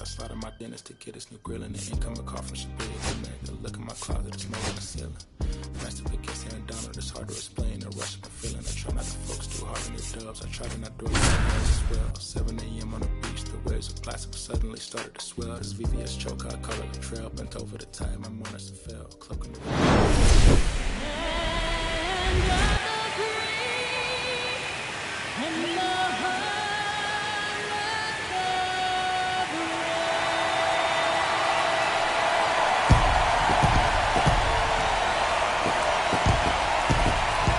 I slide my dentist to get his new grill and the incoming call from Shabazz. Man, the look in my closet, it's more like a ceiling. Master pick kiss and Donald, it's hard to explain the rush of the feeling. I try not to focus too hard on your dubs. I try to not do it as well. 7 a.m. on the beach, the waves of plastic suddenly started to swell. This VVS choke, I call it a trail. Bent over the time, my mornings fell. Cloaking the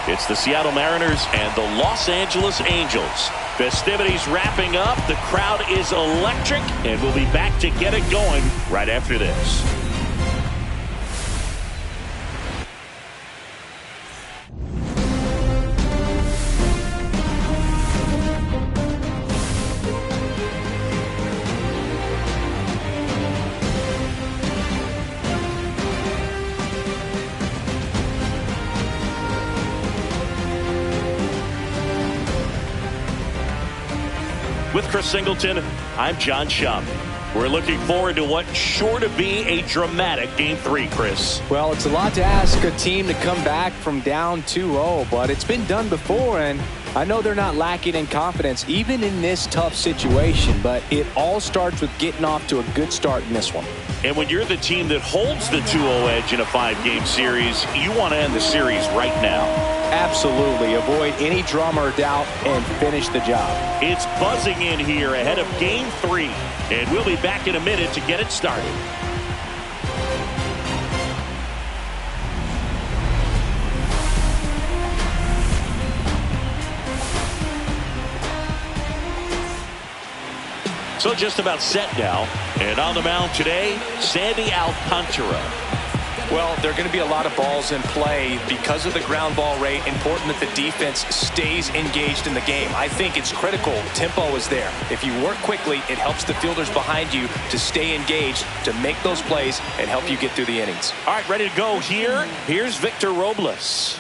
It's the Seattle Mariners and the Los Angeles Angels. Festivities wrapping up. The crowd is electric, and we'll be back to get it going right after this. With Chris Singleton, I'm John Schaub. We're looking forward to what's sure to be a dramatic Game 3, Chris. Well, it's a lot to ask a team to come back from down 2-0, but it's been done before, and I know they're not lacking in confidence, even in this tough situation, but it all starts with getting off to a good start in this one. And when you're the team that holds the 2-0 edge in a 5-game series, you want to end the series right now. Absolutely. Avoid any drama or doubt and finish the job. It's buzzing in here ahead of Game 3, and we'll be back in a minute to get it started. So just about set now, and on the mound today, Sandy Alcantara. Well, there are going to be a lot of balls in play because of the ground ball rate. Important that the defense stays engaged in the game. I think it's critical. Tempo is there. If you work quickly, it helps the fielders behind you to stay engaged, to make those plays, and help you get through the innings. All right, ready to go here. Here's Victor Robles.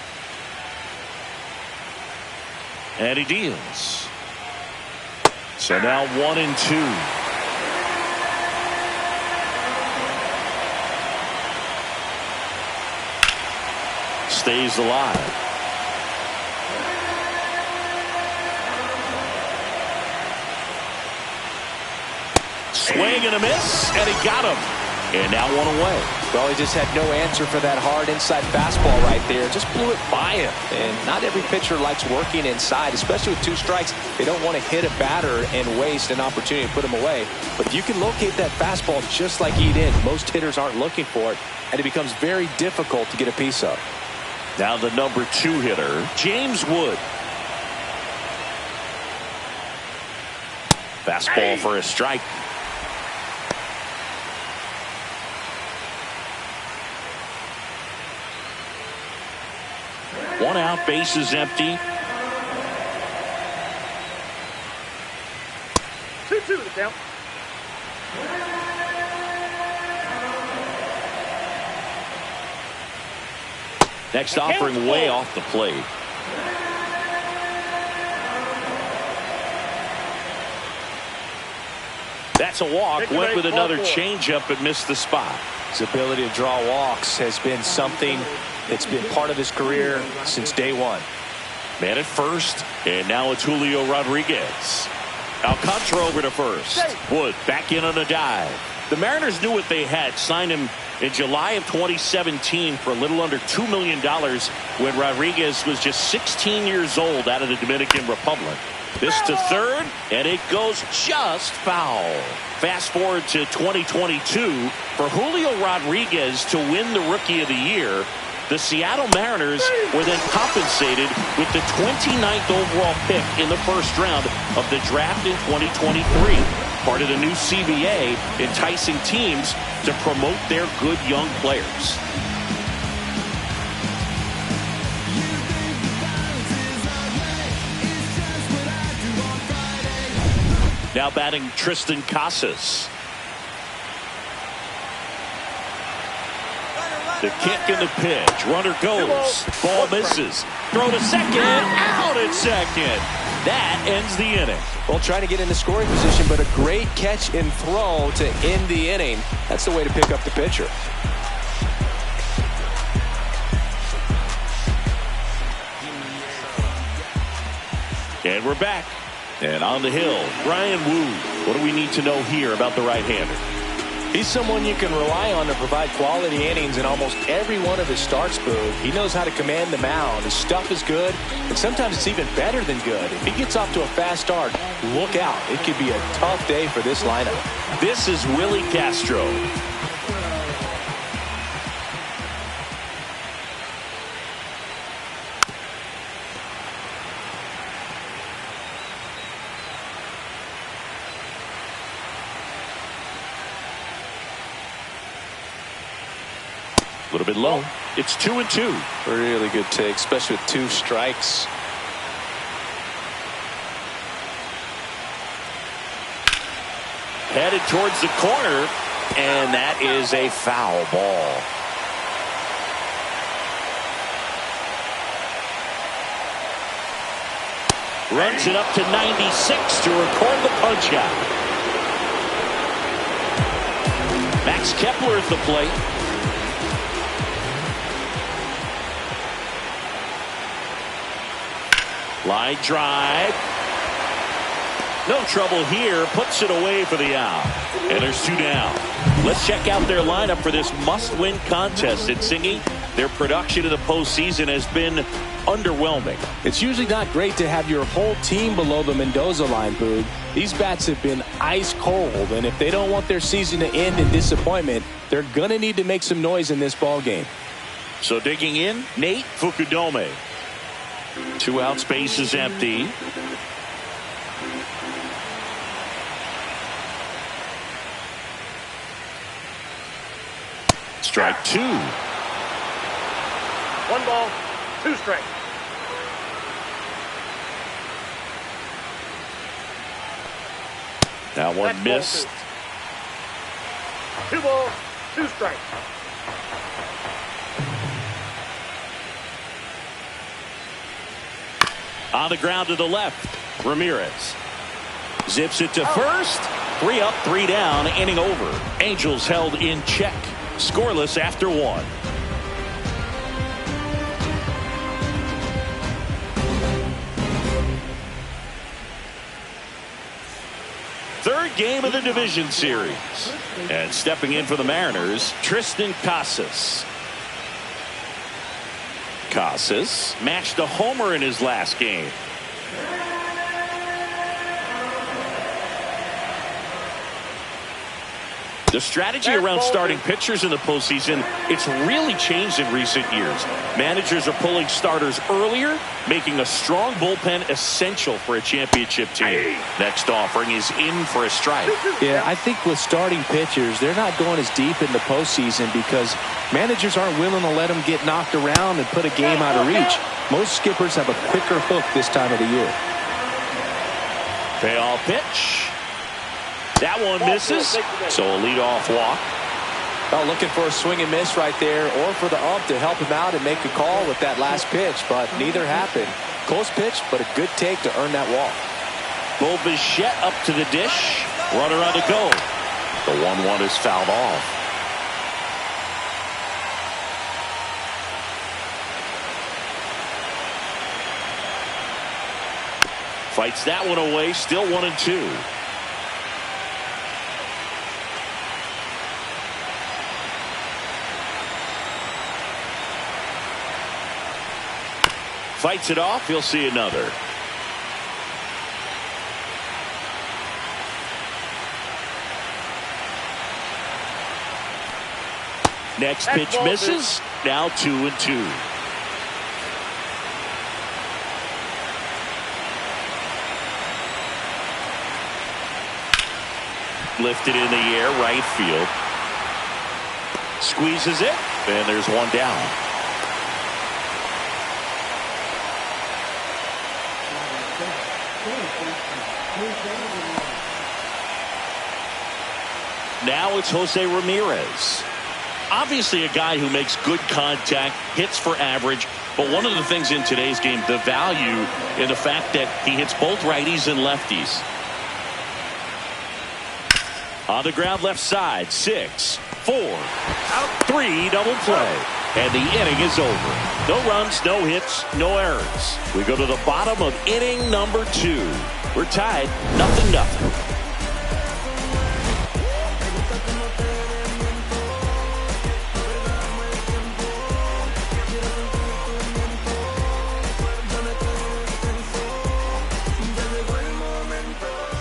And he deals. So now 1-2. Stays alive. Swing and a miss, and he got him. And now one away. Well, he just had no answer for that hard inside fastball right there. Just blew it by him. And not every pitcher likes working inside, especially with 2 strikes. They don't want to hit a batter and waste an opportunity to put him away. But if you can locate that fastball just like he did, most hitters aren't looking for it, and it becomes very difficult to get a piece of. Now the number 2 hitter, James Wood. Fastball for a strike. One out, bases empty. 2-2 the count. Next offering way off the plate. That's a walk. Went with another changeup but missed the spot. His ability to draw walks has been something that's been part of his career since day one. Man at first, and now it's Julio Rodriguez. Alcantara over to first. Wood back in on a dive. The Mariners knew what they had. Signed him in July of 2017 for a little under $2 million when Rodriguez was just 16 years old out of the Dominican Republic. This to third, and it goes just foul. Fast forward to 2022 for Julio Rodriguez to win the Rookie of the Year. The Seattle Mariners were then compensated with the 29th overall pick in the first round of the draft in 2023. Part of the new CBA, enticing teams to promote their good young players. Now batting Tristan Casas. The kick and the pitch. Runner goes. Ball misses. Throw to second. Out at second. That ends the inning. Well, trying to get into scoring position, but a great catch and throw to end the inning. That's the way to pick up the pitcher. And we're back. And on the hill, Brian Wu. What do we need to know here about the right-hander? He's someone you can rely on to provide quality innings in almost every one of his starts, Boog. He knows how to command the mound. His stuff is good, and sometimes it's even better than good. If he gets off to a fast start, look out. It could be a tough day for this lineup. This is Willie Castro. A little bit low. It's 2-2. Really good take, especially with 2 strikes. Headed towards the corner, and that is a foul ball. Runs it up to 96 to record the punch out. Max Kepler at the plate. Line drive. No trouble here. Puts it away for the out. And there's 2 down. Let's check out their lineup for this must-win contest. It's singing. Their production in the postseason has been underwhelming. It's usually not great to have your whole team below the Mendoza line, Boog. These bats have been ice cold, and if they don't want their season to end in disappointment, they're going to need to make some noise in this ball game. So digging in, Nate Fukudome. 2 out, space is empty. Strike 2. 1 ball, 2 strikes. That one missed. 2 balls, 2 strikes. On the ground to the left, Ramirez zips it to first. 3 up, 3 down, inning over. Angels held in check, scoreless after 1. Third game of the division series. And stepping in for the Mariners, Tristan Casas. Casas matched a homer in his last game. The strategy around starting pitchers in the postseason, it's really changed in recent years. Managers are pulling starters earlier, making a strong bullpen essential for a championship team. Next offering is in for a strike. Yeah, I think with starting pitchers, they're not going as deep in the postseason because managers aren't willing to let them get knocked around and put a game out of reach. Most skippers have a quicker hook this time of the year. Payoff pitch. That one misses, so a leadoff walk. Well, looking for a swing and miss right there, or for the ump to help him out and make a call with that last pitch, but neither happened. Close pitch, but a good take to earn that walk. Bo Bichette up to the dish. Runner on to go. The 1-1 is fouled off. Fights that one away, still 1-2. Fights it off, he'll see another. Next pitch misses. Now 2-2. Lifted in the air, right field. Squeezes it, and there's 1 down. Now it's Jose Ramirez. Obviously a guy who makes good contact, hits for average, but one of the things in today's game, the value in the fact that he hits both righties and lefties. On the ground left side, 6, 4, 3, double play. And the inning is over. No runs, no hits, no errors. We go to the bottom of inning number 2. We're tied, 0-0.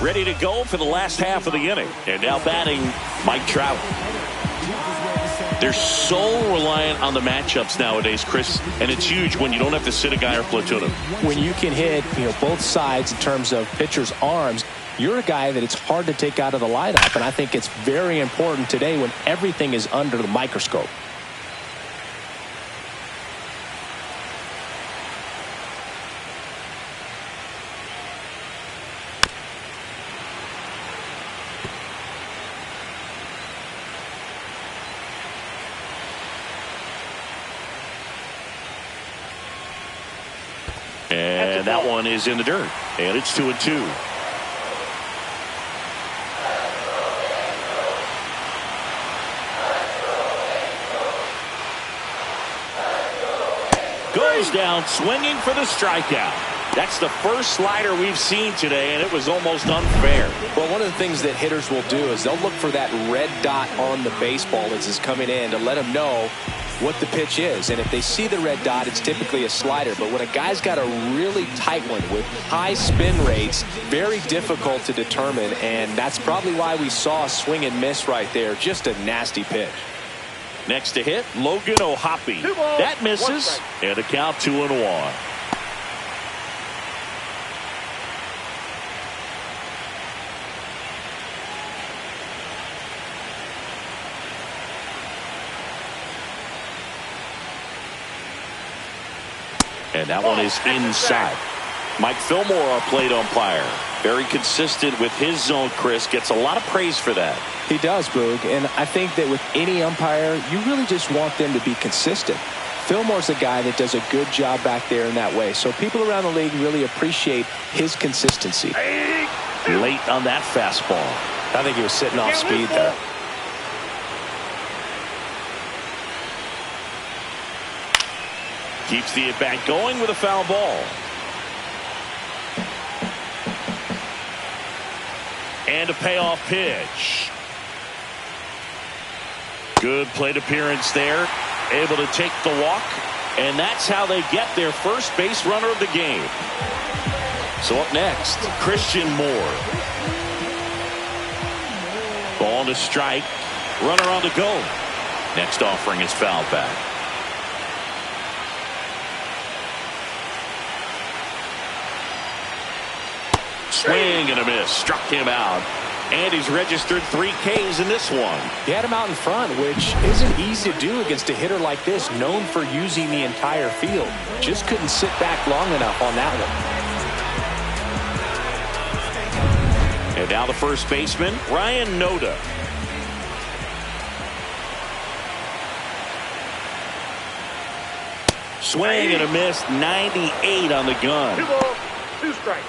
Ready to go for the last half of the inning. And now batting, Mike Trout. They're so reliant on the matchups nowadays, Chris, and it's huge when you don't have to sit a guy or platoon him. When you can hit, both sides in terms of pitchers' arms, you're a guy that it's hard to take out of the lineup, and I think it's very important today when everything is under the microscope. And that one is in the dirt. And it's 2-2. Goes down swinging for the strikeout. That's the first slider we've seen today, and it was almost unfair. Well, one of the things that hitters will do is they'll look for that red dot on the baseball as it's coming in to let them know what the pitch is. And if they see the red dot, it's typically a slider. But when a guy's got a really tight one with high spin rates, very difficult to determine. And that's probably why we saw a swing and miss right there. Just a nasty pitch. Next to hit, Logan O'Hoppe. That misses. And a count 2-1. And that one is inside. Mike Fillmore, our plate umpire. Very consistent with his zone, Chris. Gets a lot of praise for that. He does, Boog. And I think that with any umpire, you really just want them to be consistent. Fillmore's a guy that does a good job back there in that way. So people around the league really appreciate his consistency. Late on that fastball. I think he was sitting off speed there. Keeps the at-bat going with a foul ball. And a payoff pitch. Good plate appearance there. Able to take the walk. And that's how they get their first base runner of the game. So up next, Christian Moore. Ball to strike. Runner on the go. Next offering is foul back. Swing and a miss. Struck him out. And he's registered 3 Ks in this one. He had him out in front, which isn't easy to do against a hitter like this, known for using the entire field. Just couldn't sit back long enough on that one. And now the first baseman, Ryan Noda. Swing and a miss. 98 on the gun. 2 balls, 2 strikes.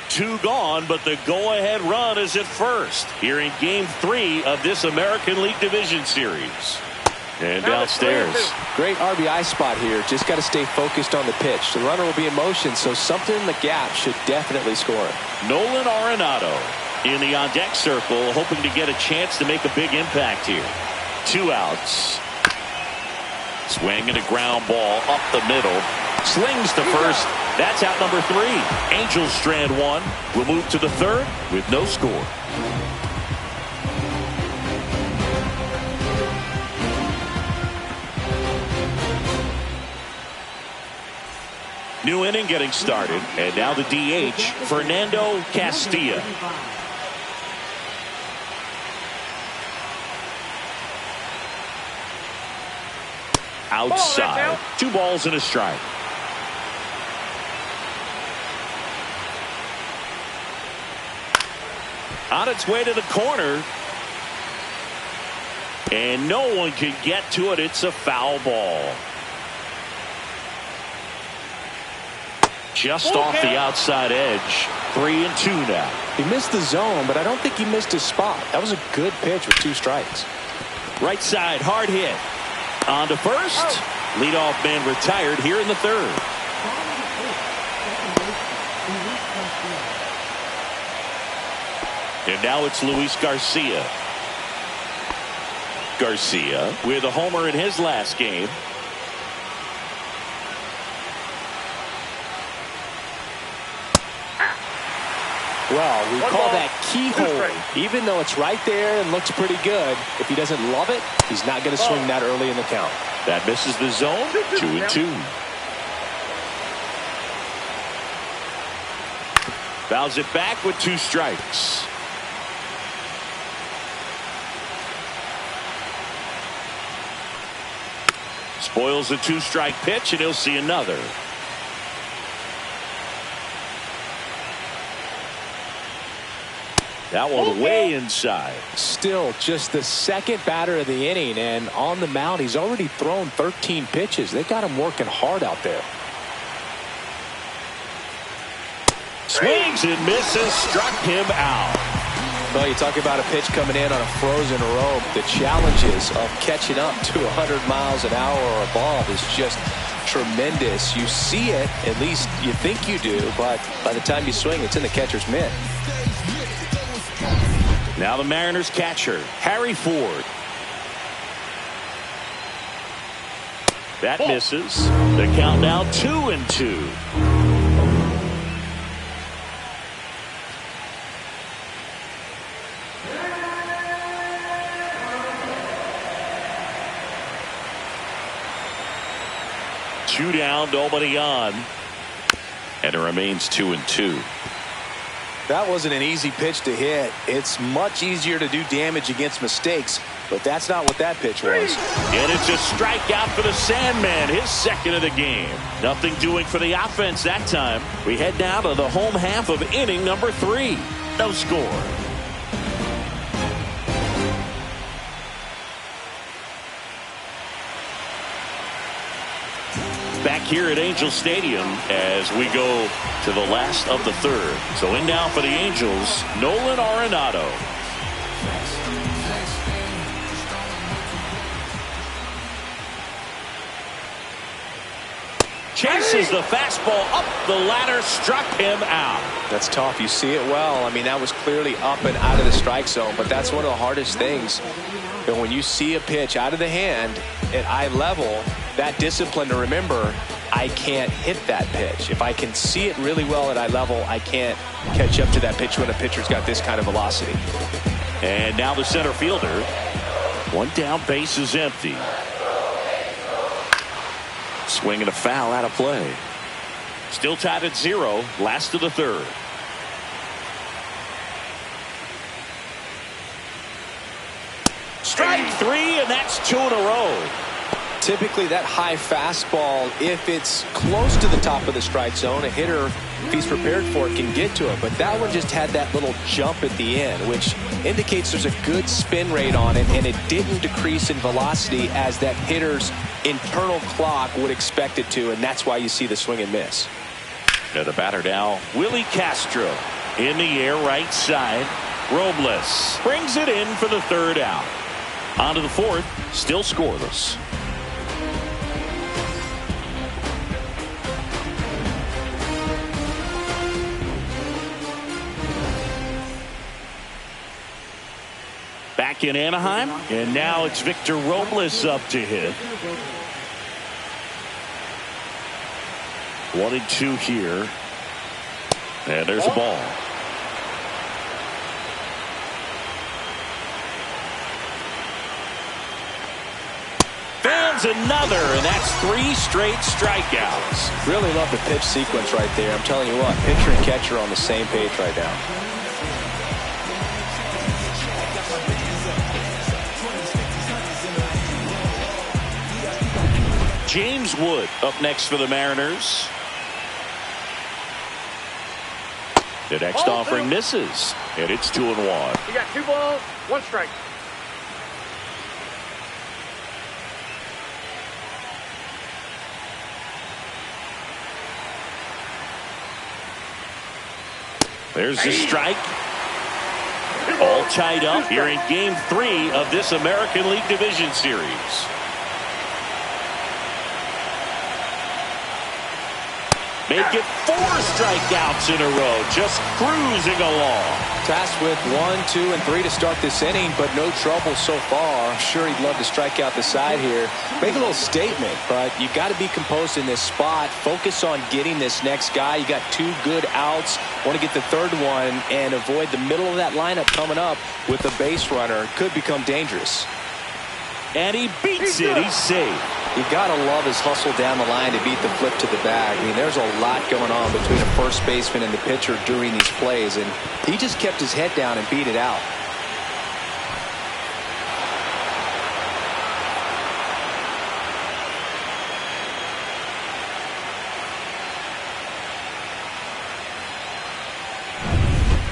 Two gone, but the go-ahead run is at first here in Game 3 of this American League Division Series. And downstairs. Great RBI spot here. Just got to stay focused on the pitch. The runner will be in motion, so something in the gap should definitely score. Nolan Arenado in the on-deck circle, hoping to get a chance to make a big impact here. 2 outs. Swing and a ground ball up the middle. Slings to first. That's out number 3. Angels strand 1. We'll move to the 3rd with no score. New inning getting started. And now the DH, Fernando Castilla. Outside. 2 balls and a strike. On its way to the corner. And no one can get to it. It's a foul ball. Just off the outside edge. 3-2 now. He missed the zone, but I don't think he missed his spot. That was a good pitch with 2 strikes. Right side, hard hit. On to first. Leadoff man retired here in the 3rd. And now it's Luis Garcia. Garcia with a homer in his last game. Well, we call that keyhole. Even though it's right there and looks pretty good, if he doesn't love it, he's not going to swing that early in the count. That misses the zone. 2-2. Fouls it back with 2 strikes. Spoils a 2-strike pitch, and he'll see another. That one way inside. Still just the 2nd batter of the inning, and on the mound he's already thrown 13 pitches. They got him working hard out there. Swings and misses, struck him out. Well, you talk about a pitch coming in on a frozen rope. The challenges of catching up to 100 miles an hour or above is just tremendous. You see it, at least you think you do, but by the time you swing, it's in the catcher's mitt. Now the Mariners catcher, Harry Ford. That misses. The count now 2-2. Two down, nobody on. And it remains 2-2. That wasn't an easy pitch to hit. It's much easier to do damage against mistakes, but that's not what that pitch was. And it's a strikeout for the Sandman, his 2nd of the game. Nothing doing for the offense that time. We head now to the home half of inning number 3. No score. Back here at Angel Stadium as we go to the last of the 3rd. So in now for the Angels, Nolan Arenado. Chases the fastball up the ladder, struck him out. That's tough. You see it well. I mean, that was clearly up and out of the strike zone, but that's one of the hardest things. And when you see a pitch out of the hand at eye level, that discipline to remember, I can't hit that pitch. If I can see it really well at eye level, I can't catch up to that pitch when a pitcher's got this kind of velocity. And now the center fielder. One down, base is empty. Swinging a foul out of play. Still tied at 0, last of the 3rd. Strike 3, and that's 2 in a row. Typically that high fastball, if it's close to the top of the strike zone, a hitter, if he's prepared for it, can get to it. But that one just had that little jump at the end, which indicates there's a good spin rate on it, and it didn't decrease in velocity as that hitter's internal clock would expect it to, and that's why you see the swing and miss. Now the batter now, Willie Castro. In the air, right side. Robles brings it in for the 3rd out. On to the 4th, still scoreless. Back in Anaheim, and now it's Victor Robles up to hit. 1-2 here. And there's a ball. Fans another, and that's 3 straight strikeouts. Really love the pitch sequence right there. I'm telling you what, pitcher and catcher on the same page right now. James Wood up next for the Mariners. The next offering misses. And it's 2-1. You got 2 balls, 1 strike. There's the strike. All tied up here in Game 3 of this American League Division Series. Make it 4 strikeouts in a row, just cruising along. Tasked with 1, 2, and 3 to start this inning, but no trouble so far. I'm sure he'd love to strike out the side here. Make a little statement, but you got to be composed in this spot. Focus on getting this next guy. You got 2 good outs. Want to get the 3rd one and avoid the middle of that lineup coming up with a base runner. Could become dangerous. And he beats it. He's safe. You got to love his hustle down the line to beat the flip to the bag. I mean, there's a lot going on between a first baseman and the pitcher during these plays, and he just kept his head down and beat it out.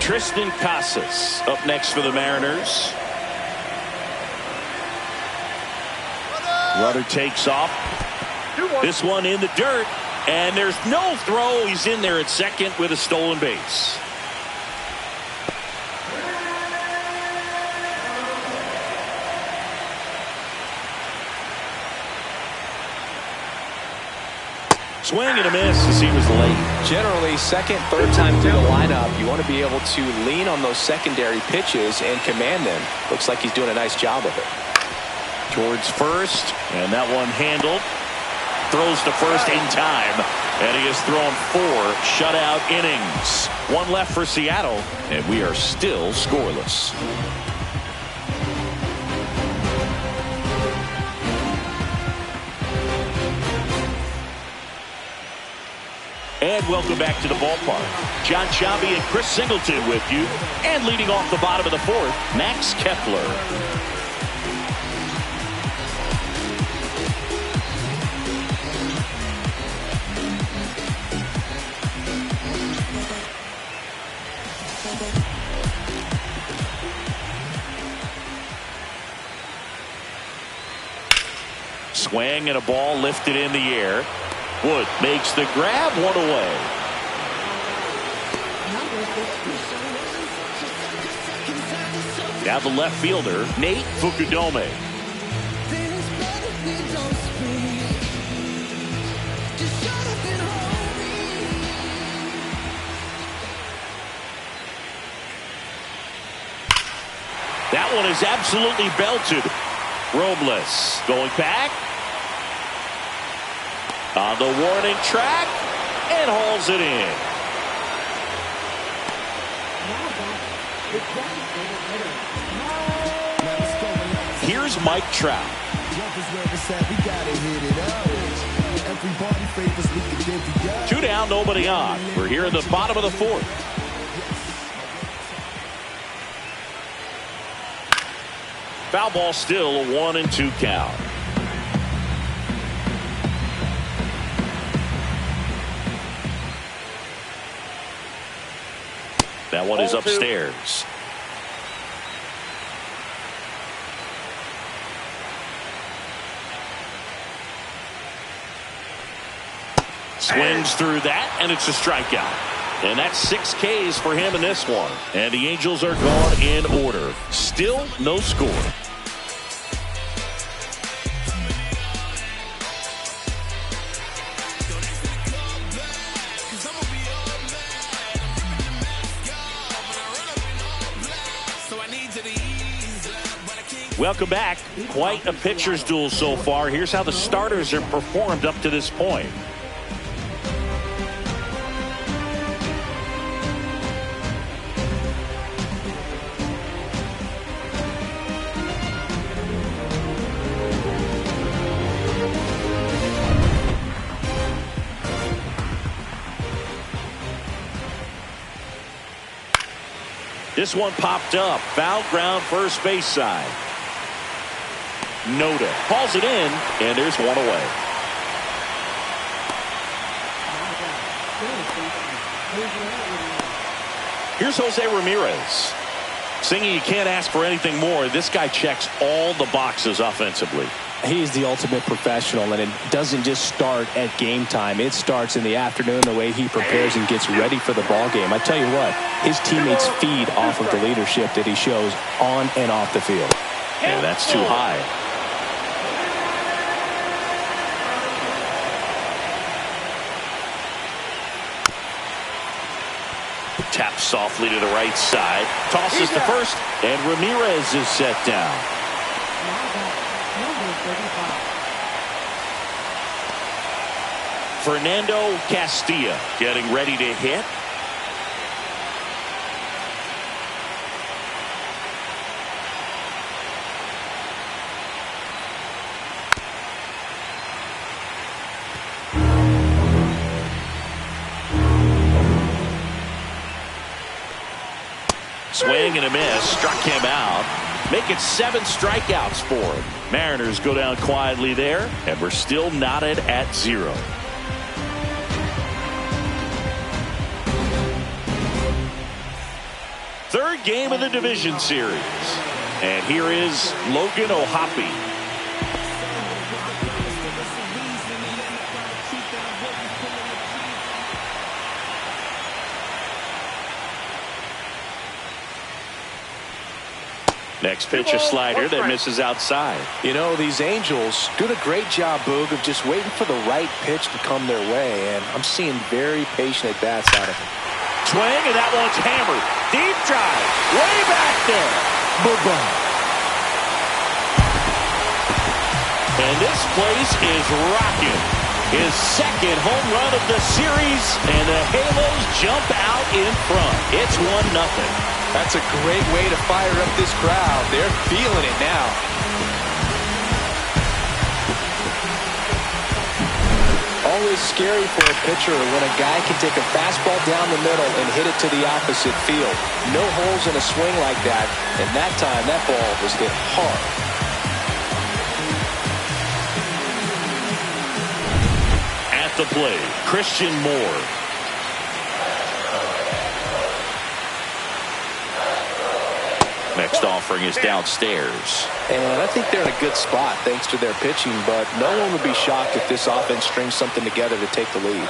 Tristan Casas up next for the Mariners. Runner takes off. This one in the dirt, and there's no throw. He's in there at second with a stolen base. Swing and a miss as he was late. Generally, second, third time through the lineup, you want to be able to lean on those secondary pitches and command them. Looks like he's doing a nice job of it. Towards first, and that one handled. Throws to first in time, and he has thrown 4 shutout innings. 1 left for Seattle, and we are still scoreless. And welcome back to the ballpark. John Sciambi and Chris Singleton with you. And leading off the bottom of the 4th, Max Kepler. Swing and a ball lifted in the air. Wood makes the grab, 1 away. Now the left fielder, Nate Fukudome. That one is absolutely belted. Robles going back. On the warning track, and hauls it in. Here's Mike Trout. 2 down, nobody on. We're here in the bottom of the 4th. Foul ball, still a 1-2 count. That one is upstairs. Swings through that, and it's a strikeout. And that's 6 Ks for him in this one. And the Angels are gone in order. Still no score. Welcome back. Quite a pitcher's duel so far. Here's how the starters have performed up to this point. This one popped up. Foul ground, first base side. Noda hauls it in, and there's 1 away. Here's Jose Ramirez. Singing, you can't ask for anything more. This guy checks all the boxes offensively. He's the ultimate professional, and it doesn't just start at game time. It starts in the afternoon, the way he prepares and gets ready for the ball game. I tell you what, his teammates feed off of the leadership that he shows on and off the field. And that's too high. Taps softly to the right side. Tosses to first, and Ramirez is set down. Fernando Castilla getting ready to hit. Swing and a miss. Struck him out. Make it 7 strikeouts for him. Mariners go down quietly there, and we're still knotted at 0. Third game of the division series. And here is Logan O'Hoppe. Next pitch, a slider that misses outside. You know, these Angels do a great job, Boog, of just waiting for the right pitch to come their way, and I'm seeing very patient at-bats out of them. Swing, and that one's hammered. Deep drive, way back there. Boom. And this place is rocking. His second home run of the series, and the Halos jump out in front. It's 1-0. That's a great way to fire up this crowd. They're feeling it now. Always scary for a pitcher when a guy can take a fastball down the middle and hit it to the opposite field. No holes in a swing like that, and that time that ball was hit hard. At the plate, Christian Moore. Next offering is downstairs. And I think they're in a good spot thanks to their pitching, but no one would be shocked if this offense strings something together to take the lead.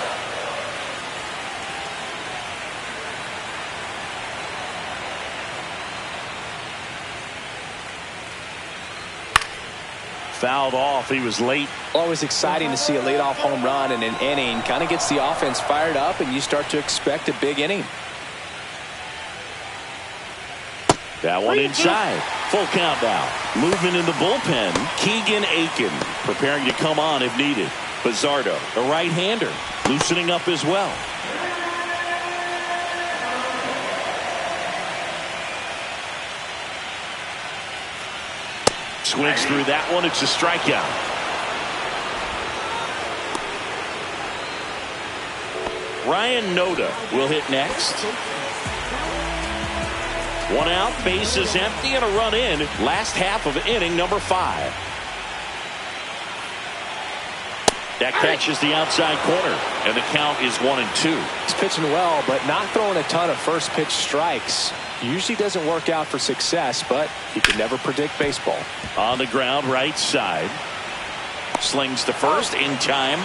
Fouled off. He was late. Always exciting to see a leadoff home run in an inning. Kind of gets the offense fired up, and you start to expect a big inning. That one inside. Full count now. Movement in the bullpen. Keegan Aiken preparing to come on if needed. Bizzardo, the right-hander, loosening up as well. Swings through that one. It's a strikeout. Ryan Noda will hit next. 1 out, bases empty, and a run in. Last half of inning number 5. That catches the outside corner, and the count is 1-2. He's pitching well, but not throwing a ton of first pitch strikes. Usually doesn't work out for success, but you can never predict baseball. On the ground, right side. Slings to first in time.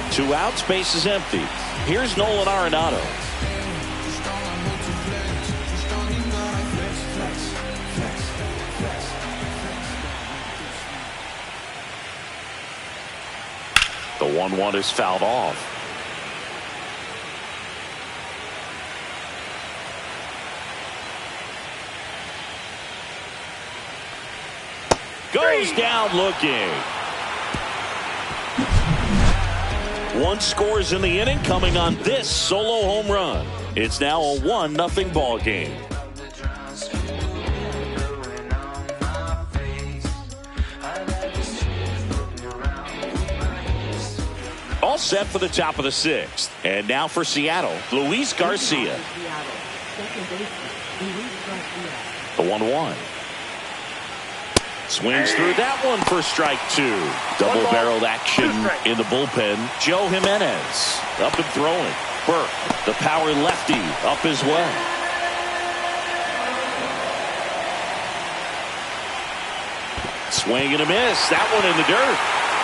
Two outs, base is empty. Here's Nolan Arenado. The 1-1 is fouled off. Goes down looking. 1 scores in the inning, coming on this solo home run. It's now a 1-0 ball game. All set for the top of the 6th. And now for Seattle, Luis Garcia. The 1-1. Swings through that one for strike 2. Double-barreled action in the bullpen. Joe Jimenez up and throwing. Burke, the power lefty, up as well. Swing and a miss. That one in the dirt.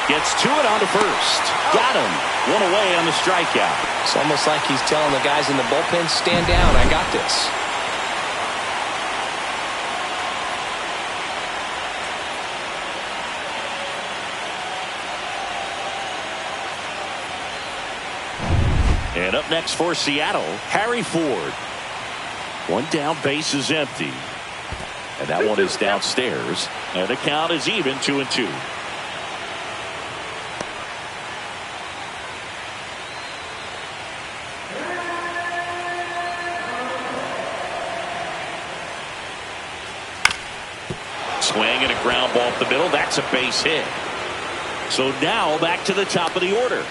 Gets to it on to first. Got him. One away on the strikeout. It's almost like he's telling the guys in the bullpen, stand down, I got this. And up next for Seattle, Harry Ford. One down, base is empty. And that one is downstairs. And the count is even, 2-2. Swing and a ground ball up the middle. That's a base hit. So now back to the top of the order.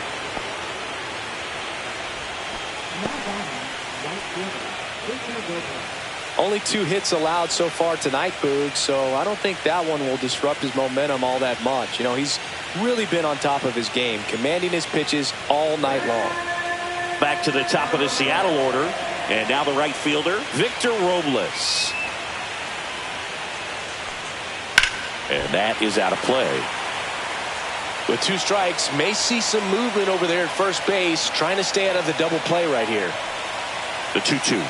Only 2 hits allowed so far tonight, Boog, so I don't think that one will disrupt his momentum all that much. You know, he's really been on top of his game, commanding his pitches all night long. Back to the top of the Seattle order, and now the right fielder, Victor Robles. And that is out of play. With 2 strikes, may see some movement over there at first base, trying to stay out of the double play right here. The 2-2.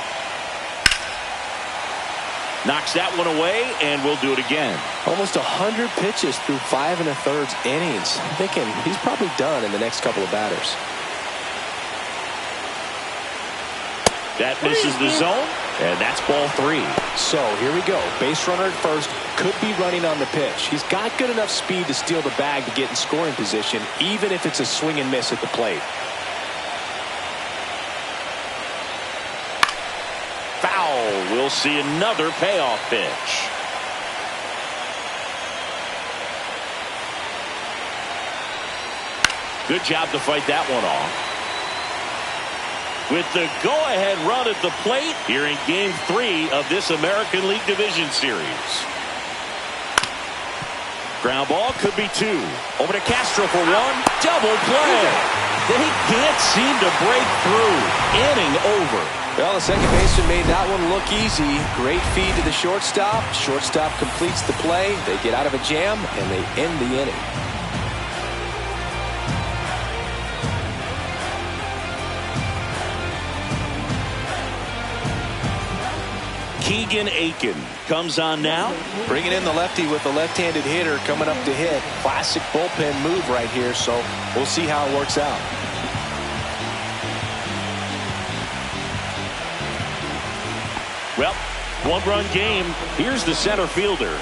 Knocks that one away, and we'll do it again. Almost 100 pitches through 5 1/3 innings. I'm thinking he's probably done in the next couple of batters. That misses the zone, and that's ball 3. So here we go. Base runner at first, could be running on the pitch. He's got good enough speed to steal the bag to get in scoring position, even if it's a swing and miss at the plate. Foul. We'll see another payoff pitch. Good job to fight that one off. With the go-ahead run at the plate here in Game 3 of this American League Division Series. Ground ball could be 2. Over to Castro for 1. Double play. They can't seem to break through. Inning over. Well, the second baseman made that one look easy. Great feed to the shortstop. Shortstop completes the play. They get out of a jam, and they end the inning. Keegan Aiken comes on now. Bringing in the lefty with the left-handed hitter coming up to hit. Classic bullpen move right here, so we'll see how it works out. Well, 1-run game. Here's the center fielder.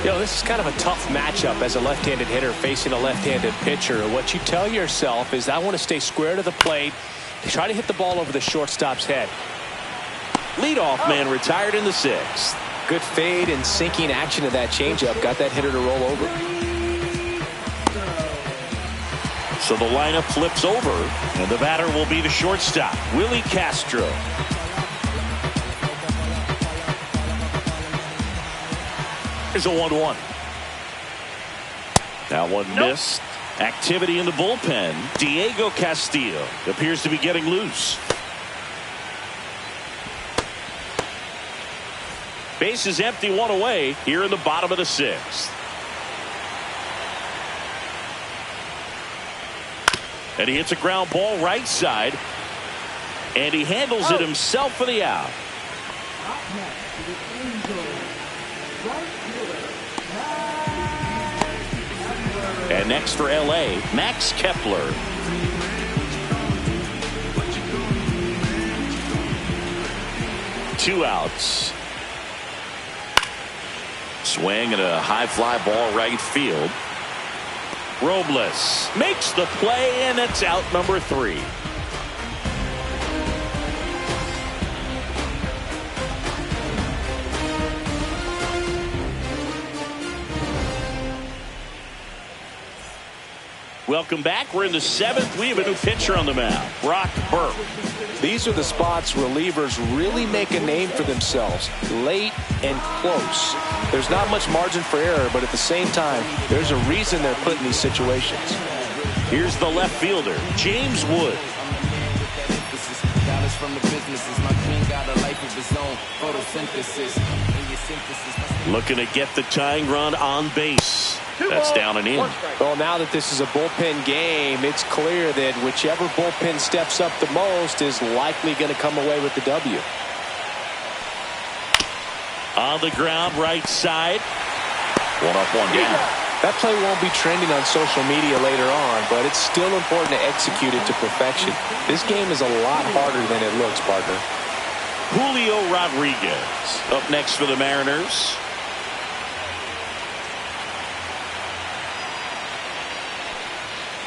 You know, this is kind of a tough matchup as a left-handed hitter facing a left-handed pitcher. What you tell yourself is I want to stay square to the plate, try to hit the ball over the shortstop's head. Leadoff man retired in the 6th. Good fade and sinking action of that changeup got that hitter to roll over. So the lineup flips over, and the batter will be the shortstop, Willie Castro. Here's a 1-1. That one missed. Activity in the bullpen. Diego Castillo appears to be getting loose. Base is empty, 1 away here in the bottom of the 6th. And he hits a ground ball right side. And he handles it himself for the out. And next for LA, Max Kepler. Two outs. Swing and a high fly ball right field. Robles makes the play, and it's out number 3. Welcome back. We're in the 7th. We have a new pitcher on the mound, Brock Burke. These are the spots relievers really make a name for themselves, late and close. There's not much margin for error, but at the same time, there's a reason they're put in these situations. Here's the left fielder, James Wood. Looking to get the tying run on base. That's down and in. Well, now that this is a bullpen game, it's clear that whichever bullpen steps up the most is likely going to come away with the W. On the ground, right side. One up, one down. That play won't be trending on social media later on, but it's still important to execute it to perfection. This game is a lot harder than it looks, partner. Julio Rodriguez up next for the Mariners.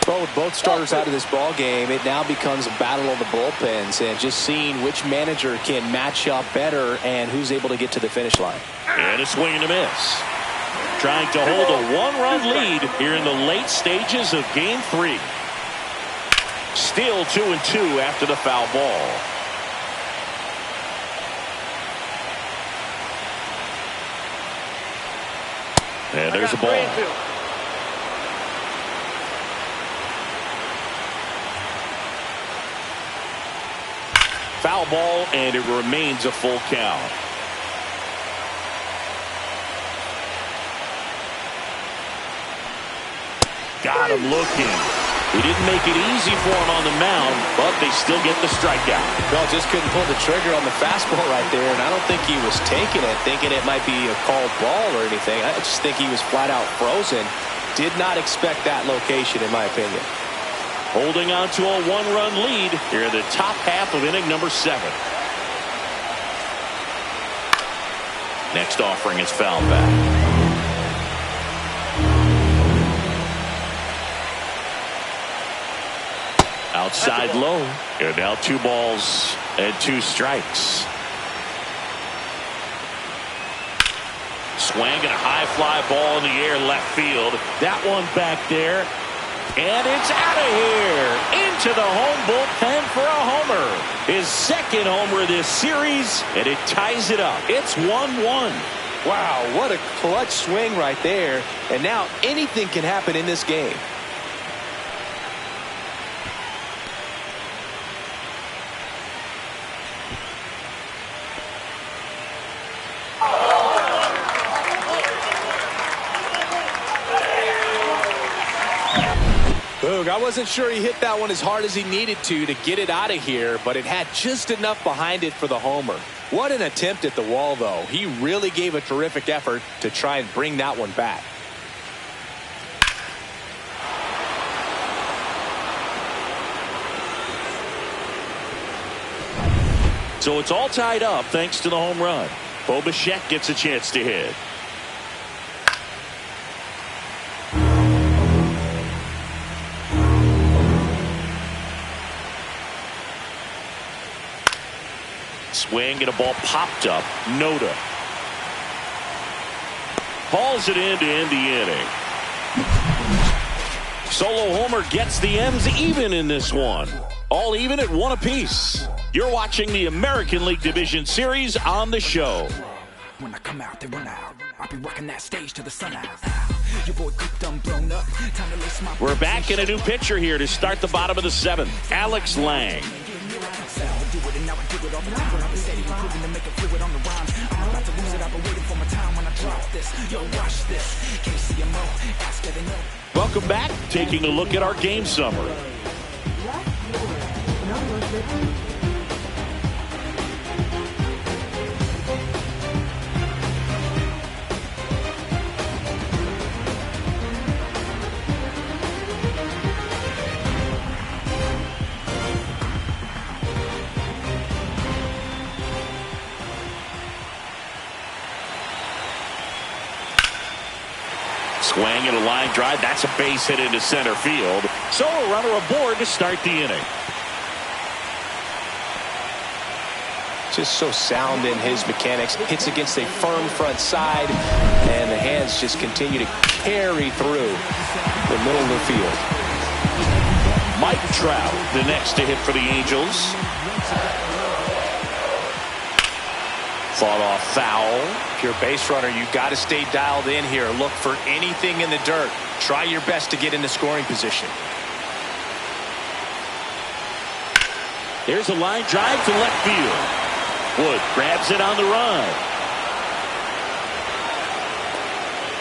Well, with both starters out of this ball game, it now becomes a battle of the bullpens and just seeing which manager can match up better and who's able to get to the finish line. And a swing and a miss. Trying to hold a one-run lead here in the late stages of Game 3. Still 2-2 after the foul ball. And there's a ball. Foul ball, and it remains a full count. Got him looking. He didn't make it easy for him on the mound, but they still get the strikeout. Well, just couldn't pull the trigger on the fastball right there, and I don't think he was taking it, thinking it might be a called ball or anything. I just think he was flat out frozen. Did not expect that location, in my opinion. Holding on to a one-run lead here in the top half of inning number 7. Next offering is fouled back. Outside low. And now 2 balls and 2 strikes. Swing and a high fly ball in the air left field. That one back there. And it's out of here into the home bullpen for a homer. His second homer this series, and it ties it up. It's 1-1. Wow, what a clutch swing right there. And now anything can happen in this game. I wasn't sure he hit that one as hard as he needed to get it out of here, but it had just enough behind it for the homer. What an attempt at the wall, though. He really gave a terrific effort to try and bring that one back. So it's all tied up thanks to the home run. Bo Bichette gets a chance to hit. Swing and a ball popped up. Noda hauls it in to end the inning. Solo homer gets the M's even in this one. All even at 1 apiece. You're watching the American League Division Series on the show. When I come out, they run out. I'll be working that stage till the sun out. Your boy cooked, I'm blown up. Time to lace my We're back in a new pitcher here to start the bottom of the 7th. Alex Lang. Welcome back. Taking a look at our game summary. Swing and a line drive. That's a base hit into center field. So a runner aboard to start the inning. Just so sound in his mechanics. Hits against a firm front side, and the hands just continue to carry through the middle of the field. Mike Trout, the next to hit for the Angels. Fought off foul. If you're a base runner, you got to stay dialed in here. Look for anything in the dirt. Try your best to get into scoring position. There's a line drive to left field. Wood grabs it on the run.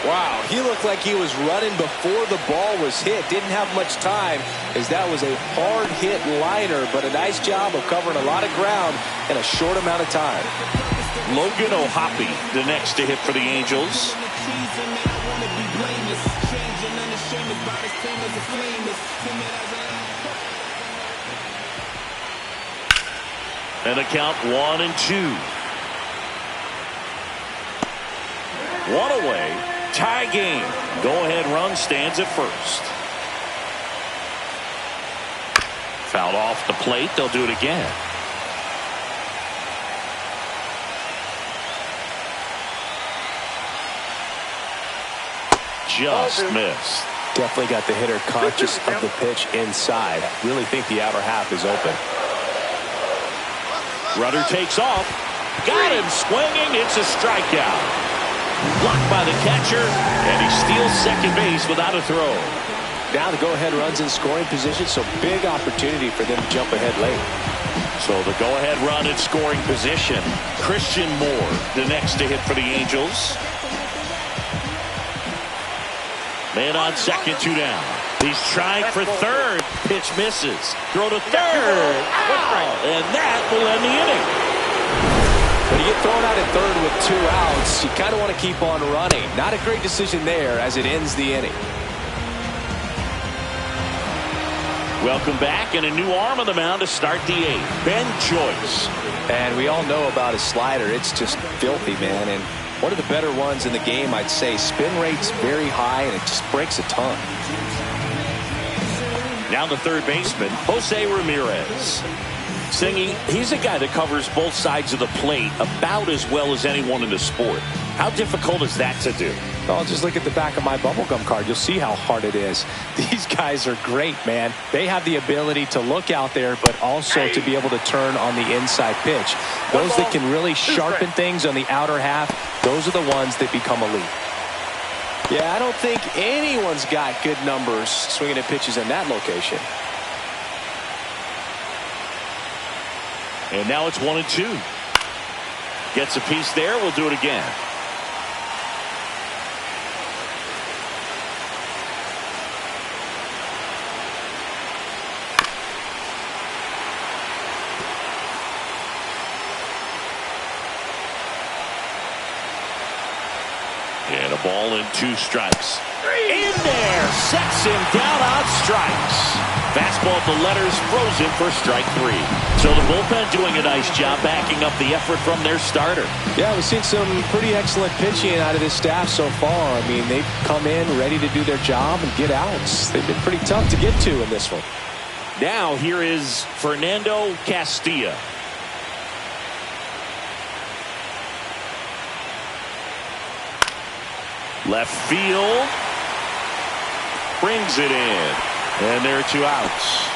Wow, he looked like he was running before the ball was hit. Didn't have much time, as that was a hard hit liner, but a nice job of covering a lot of ground in a short amount of time. Logan O'Hoppe, the next to hit for the Angels. And a count 1-2. One away. Tie game. Go-ahead run stands at first. Fouled off the plate. They'll do it again. Just missed. Definitely got the hitter conscious of the pitch inside. Really think the outer half is open. Rudder takes off. Got him swinging. It's a strikeout. Blocked by the catcher, and he steals second base without a throw. Now the go-ahead runs in scoring position, so big opportunity for them to jump ahead late. So the go-ahead run in scoring position. Christian Moore, the next to hit for the Angels. Man on second, 2 down. He's trying for third. Pitch misses. Throw to third. Out. And that will end the inning. When you get thrown out at third with 2 outs, you kind of want to keep on running. Not a great decision there as it ends the inning. Welcome back, and a new arm on the mound to start the 8th. Ben Joyce. And we all know about his slider. It's just filthy, man. And one of the better ones in the game, I'd say. Spin rate's very high, and it just breaks a ton. Now the third baseman, Jose Ramirez. Singy, he's a guy that covers both sides of the plate about as well as anyone in the sport. How difficult is that to do? Oh, just look at the back of my bubblegum card. You'll see how hard it is. These guys are great, man. They have the ability to look out there, but also to be able to turn on the inside pitch. Those that can really sharpen things on the outer half, those are the ones that become elite. Yeah, I don't think anyone's got good numbers swinging at pitches in that location. And now it's 1-2. Gets a piece there. We'll do it again. And a ball and 2 strikes. In there. Sets him down on strikes. Fastball at the letters, frozen for strike 3. So the bullpen doing a nice job backing up the effort from their starter. Yeah, we've seen some pretty excellent pitching out of this staff so far. I mean, they've come in ready to do their job and get outs. They've been pretty tough to get to in this one. Now here is Fernando Castilla. Left field. Brings it in. And there are 2 outs.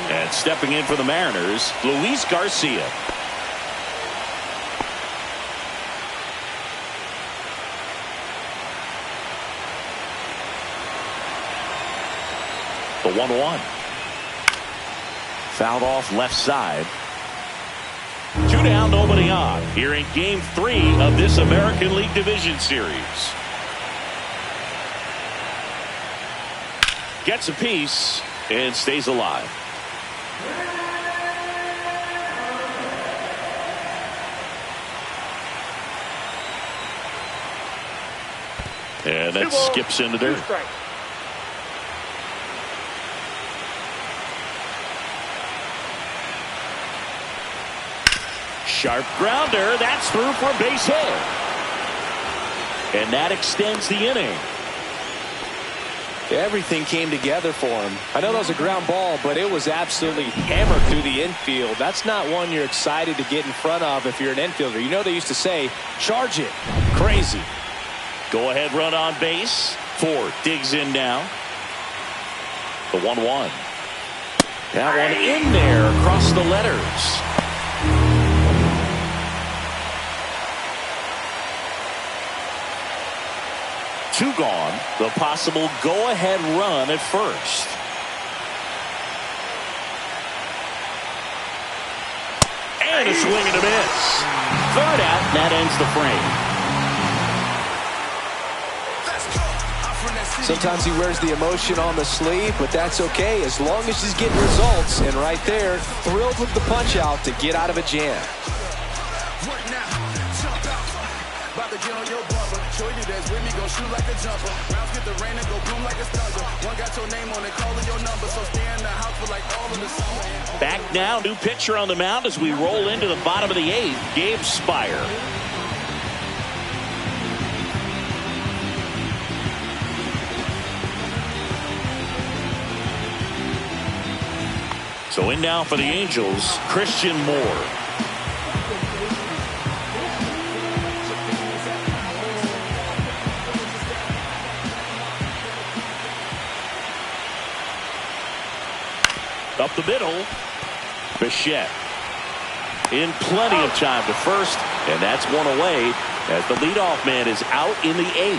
And stepping in for the Mariners, Luis Garcia. The 1-1. Fouled off left side. 2 down, nobody on. Here in Game 3 of this American League Division Series. Gets a piece and stays alive. And that skips into dirt. Sharp grounder. That's through for a base hit. And that extends the inning. Everything came together for him. I know that was a ground ball, but it was absolutely hammered through the infield. That's not one you're excited to get in front of if you're an infielder. You know they used to say, charge it. Crazy. Go ahead run on base. Ford digs in now. The 1-1. That one in there across the letters. Two gone. The possible go-ahead run at first. And a swing and a miss. Third out, and that ends the frame. Sometimes he wears the emotion on the sleeve, but that's okay as long as he's getting results. And right there, thrilled with the punch out to get out of a jam. Back now, new pitcher on the mound as we roll into the bottom of the 8th, Gabe Spire. So in now for the Angels, Christian Moore. Up the middle, Bichette. In plenty of time to first, and that's one away as the leadoff man is out in the 8th.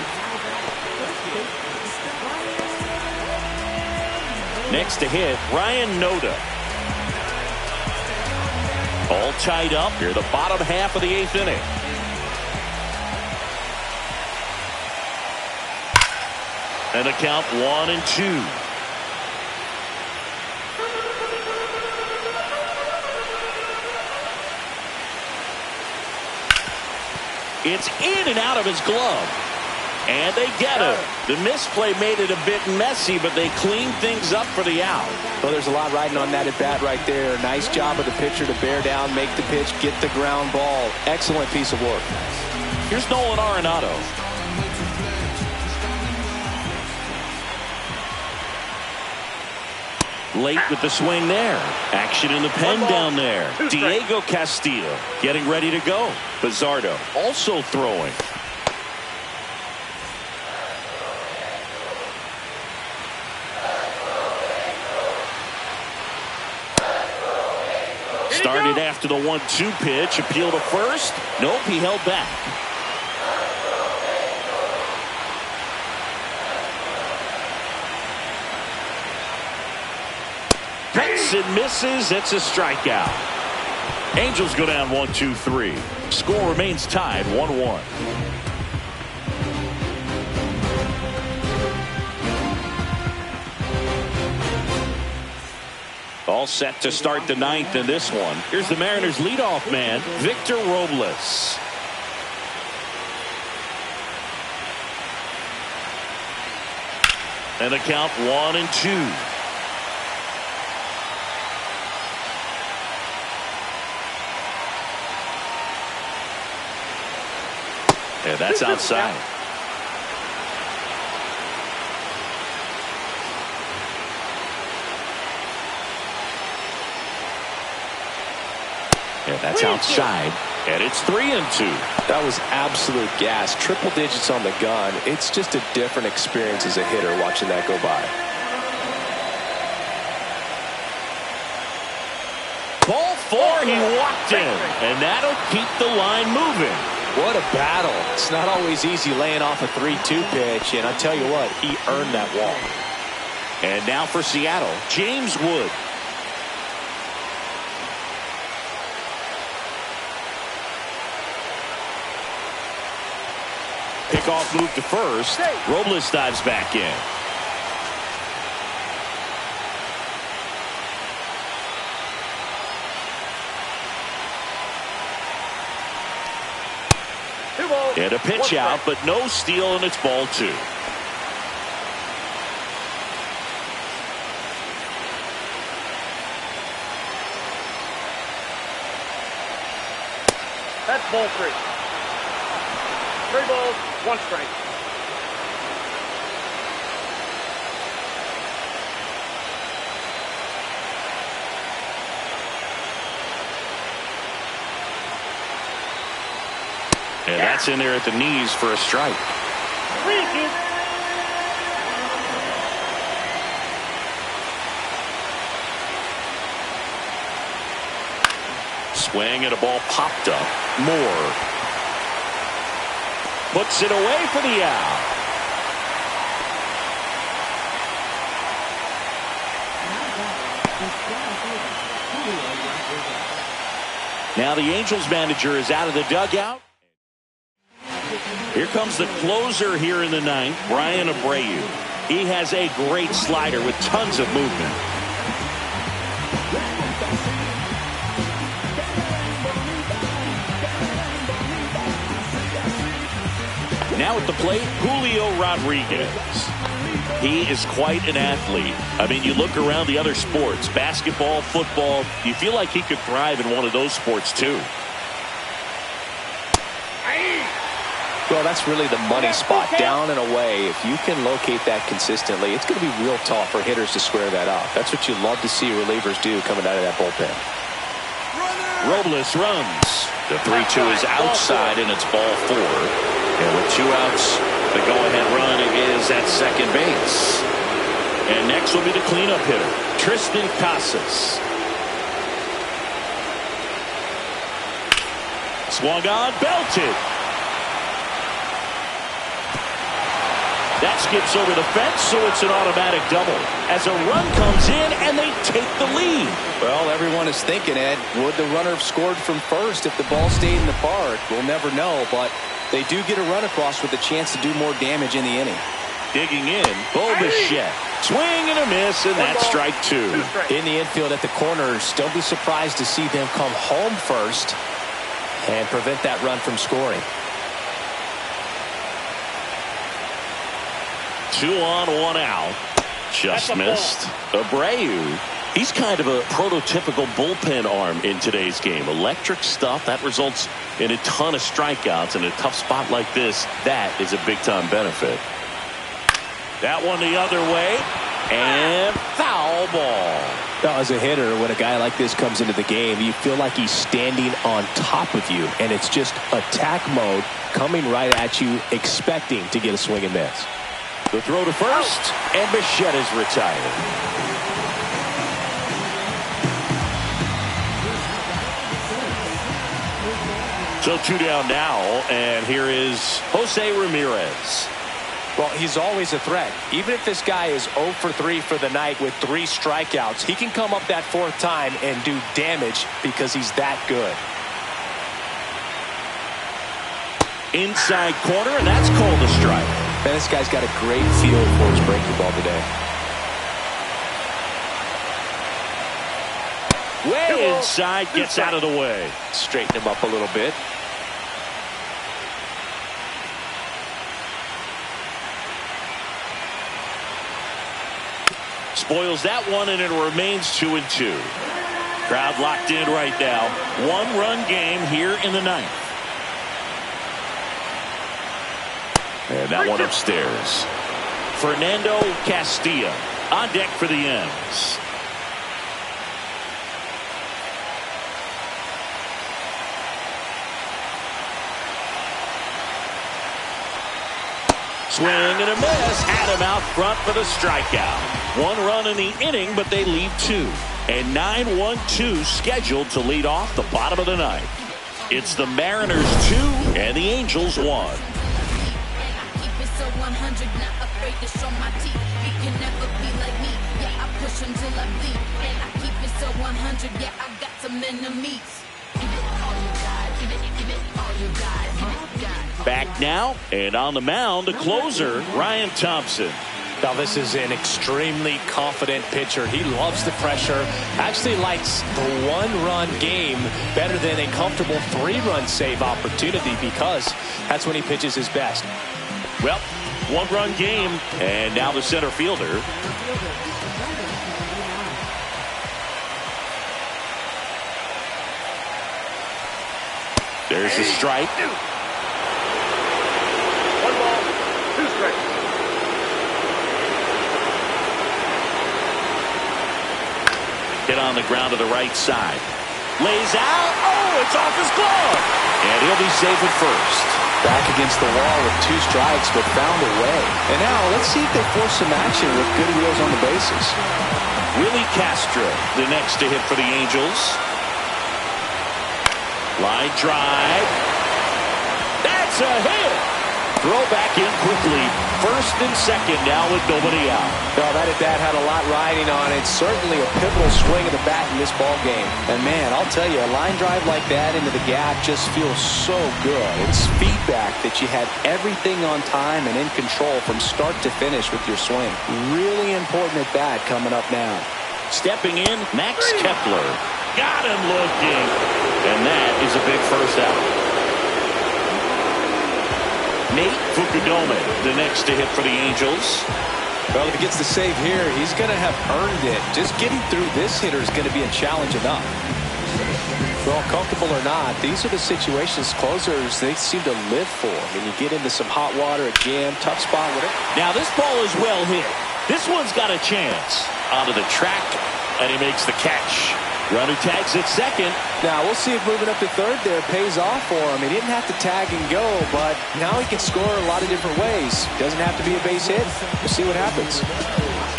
Next to hit, Ryan Noda. All tied up here, the bottom half of the 8th inning. And the count 1-2. It's in and out of his glove. And they get him. The misplay made it a bit messy, but they cleaned things up for the out. Well, there's a lot riding on that at bat right there. Nice job of the pitcher to bear down, make the pitch, get the ground ball. Excellent piece of work. Here's Nolan Arenado. Late with the swing there. Action in the pen down there. Diego Castillo getting ready to go. Bizzardo also throwing. Started after the 1-2 pitch. Appeal to first. Nope, he held back. Cuts and misses. It's a strikeout. Angels go down 1-2-3. Score remains tied 1-1. All set to start the 9th in this one. Here's the Mariners leadoff man, Victor Robles. And the count 1-2. And that's outside. And that's outside, and it's 3-2. That was absolute gas. Triple digits on the gun. It's just a different experience as a hitter watching that go by. Ball 4, he walked in, and that'll keep the line moving. What a battle. It's not always easy laying off a 3-2 pitch, and I tell you what, he earned that walk. And now for Seattle, James Wood. Pickoff move to first. Robles dives back in. And a pitch out, but no steal, and it's ball 2. That's ball 3. 3 balls, 1 strike. And that's in there at the knees for a strike. Swing and a ball popped up. Moore puts it away for the out. Now the Angels manager is out of the dugout. Here comes the closer here in the ninth, Brian Abreu. He has a great slider with tons of movement. Now at the plate, Julio Rodriguez. He is quite an athlete. I mean, you look around the other sports, basketball, football, you feel like he could thrive in one of those sports too. Well, that's really the money spot, down and away. If you can locate that consistently, it's going to be real tough for hitters to square that up. That's what you love to see relievers do coming out of that bullpen. Robles runs. The 3-2 is outside, and it's ball 4. And with 2 outs, the go-ahead run is at second base. And next will be the cleanup hitter, Tristan Casas. Swung on, belted. That skips over the fence, so it's an automatic double. As a run comes in, and they take the lead. Well, everyone is thinking, Ed, would the runner have scored from first if the ball stayed in the park? We'll never know, but they do get a run across with a chance to do more damage in the inning. Digging in, Bichette. Swing and a miss, and that's strike 2. In the infield at the corners, don't be surprised to see them come home first and prevent that run from scoring. 2 on, 1 out. Just missed. Abreu, he's kind of a prototypical bullpen arm in today's game. Electric stuff that results in a ton of strikeouts. In a tough spot like this, that is a big-time benefit. That one the other way, and foul ball. Now, as a hitter, when a guy like this comes into the game, you feel like he's standing on top of you, and it's just attack mode coming right at you, expecting to get a swing and miss. The throw to first, and Bichette is retired. So 2 down now, and here is Jose Ramirez. Well, he's always a threat. Even if this guy is 0 for 3 for the night with 3 strikeouts, he can come up that 4th time and do damage because he's that good. Inside corner, and that's called a strike. Man, this guy's got a great feel for his breaking ball today. Way inside, gets out of the way. Straighten him up a little bit. Spoils that one, and it remains 2-2. Crowd locked in right now. 1-run game here in the 9th. And that one upstairs. Fernando Castillo on deck for the M's. Swing and a miss. Had him out front for the strikeout. 1 run in the inning, but they leave 2. And 9-1-2 scheduled to lead off the bottom of the 9th. It's the Mariners 2 and the Angels 1. Back now, and on the mound, the closer, Ryan Thompson. Now, this is an extremely confident pitcher. He loves the pressure. Actually likes the 1-run game better than a comfortable 3-run save opportunity because that's when he pitches his best. Well, 1-run game, and now the center fielder. There's the strike. 1 ball, 2 strikes. Hit on the ground to the right side. Lays out. Oh, it's off his glove. And he'll be safe at first. Back against the wall with 2 strikes, but found a way. And now let's see if they force some action with good wheels on the bases. Willie Castro, the next to hit for the Angels. Line drive. That's a hit. Throw back in quickly. First and second now with nobody out. Well, that at-bat had a lot riding on it. Certainly a pivotal swing of the bat in this ball game. And man, I'll tell you, a line drive like that into the gap just feels so good. It's feedback that you had everything on time and in control from start to finish with your swing. Really important at-bat coming up now. Stepping in, Max Kepler. Got him looking. And that is a big first out. Nate Fukudome, the next to hit for the Angels. Well, if he gets the save here, he's going to have earned it. Just getting through this hitter is going to be a challenge enough. Well, comfortable or not, these are the situations closers they seem to live for. When you get into some hot water, a jam, tough spot, whatever. Now this ball is well hit. This one's got a chance. Onto the track, and he makes the catch. Runner tags at second. Now we'll see if moving up to third there pays off for him. He didn't have to tag and go, but now he can score a lot of different ways. Doesn't have to be a base hit. We'll see what happens.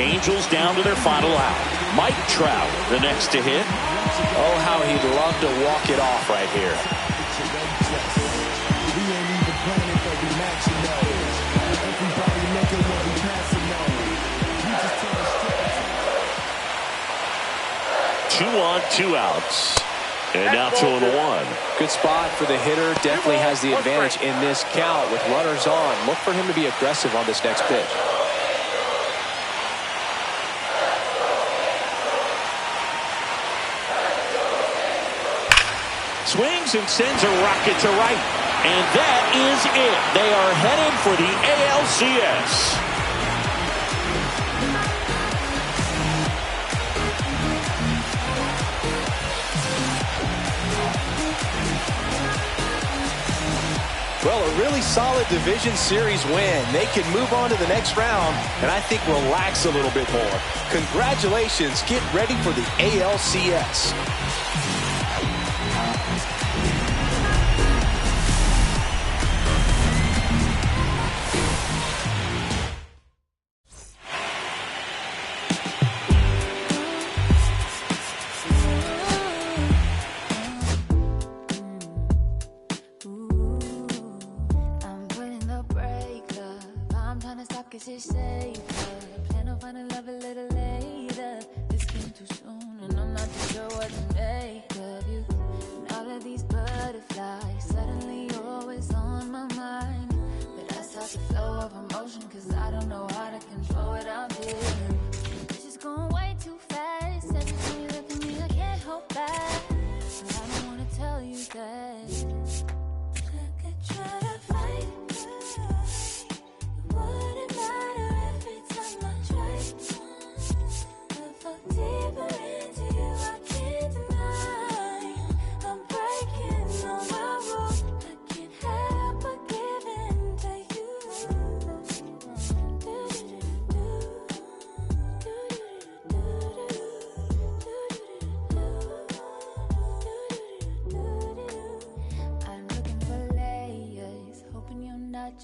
Angels down to their final out. Mike Trout, the next to hit. Oh, how he'd love to walk it off right here. 2 on, 2 outs. And now 2-1. Good spot for the hitter. Definitely has the advantage in this count with runners on. Look for him to be aggressive on this next pitch. Swings and sends a rocket to right. And that is it. They are headed for the ALCS. Well, a really solid division series win. They can move on to the next round and I think relax a little bit more. Congratulations. Get ready for the ALCS.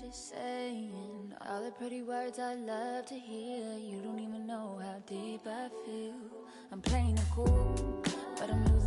Just saying all the pretty words I love to hear. You don't even know how deep I feel. I'm playing it cool, but I'm losing